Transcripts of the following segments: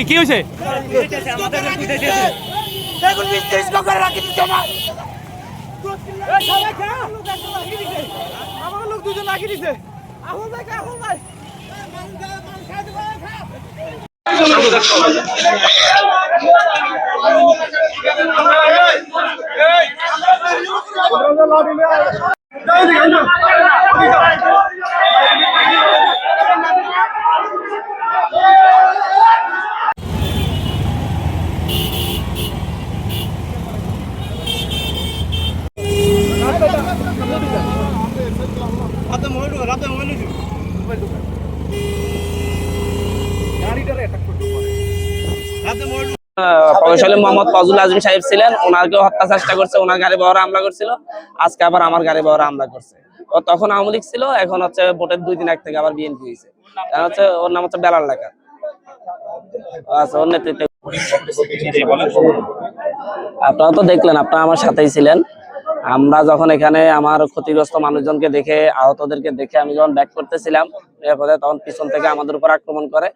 কি হয়েছে? আমার লোক দুজন লাগিয়ে দিছে। প্রকৌশলী মোহাম্মদ ফজল আজিম সাহেব ছিলেন, ওনাকেও হত্যা চেষ্টা করছে, ওনার গাড়ি বহরে হামলা করছিল, আজকে আবার আমার গাড়ি বহরে হামলা করছে। ও তখন আওয়ামী লীগ ছিল, এখন হচ্ছে ভোটের 2 দিন আগ থেকে আবার বিএনপি হয়েছে। হচ্ছে ওর নাম হচ্ছে বেলাল লেখা। আচ্ছা, ওর নেতৃত্বে আপনারা তো দেখলেন, আপনারা আমার সাথেই ছিলেন। আমরা যখন এখানে আমার ক্ষতিগ্রস্ত মানুষজনকে দেখে, আহতদেরকে দেখে আমি যখন ব্যাক করতেছিলাম নিরাপদে, তখন পিছন থেকে আমাদের উপর আক্রমণ করে।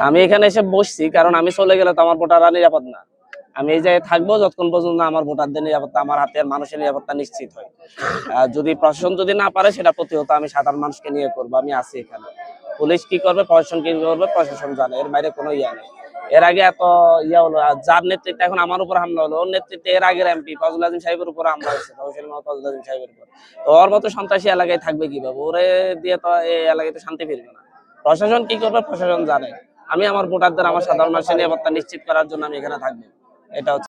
আমি এখানে এসে বসছি, কারণ আমি চলে গেলে তো আমার ভোটাররা নিরাপদ না। আমি এই জায়গায় থাকবো যতক্ষণ পর্যন্ত আমার ভোটারদের নিরাপত্তা, আমার হাতের মানুষের নিরাপত্তা নিশ্চিত হয়। যদি প্রশাসন যদি না পারে, সেটা প্রতিহত আমি সাধারণ মানুষকে নিয়ে করবো। আমি আছি এখানে। পুলিশ কি করবে, প্রশাসন কি করবে, প্রশাসন জানে, এর বাইরে কোনো ইয়া নেই। এর আগে এত ইয়া হলো, যার নেতৃত্বে এখন আমার উপর হামলা হলো, ওর নেতৃত্বে এর আগের এমপি ফজল আজিম সাহেবের উপর হামলা হয়েছে, ফজল আজিম সাহেবের উপর। তো ওর মতো সন্ত্রাসী এলাকায় থাকবে কিভাবে? ওরে দিয়ে তো এই এলাকায় তো শান্তি ফিরবে না। প্রশাসন কি করবে, প্রশাসন জানে। আমি আমার ভোটারদের, আমার সাধারণ মানুষের নিরাপত্তা নিশ্চিত করার জন্য আমি এখানে থাকবো। এটা হচ্ছে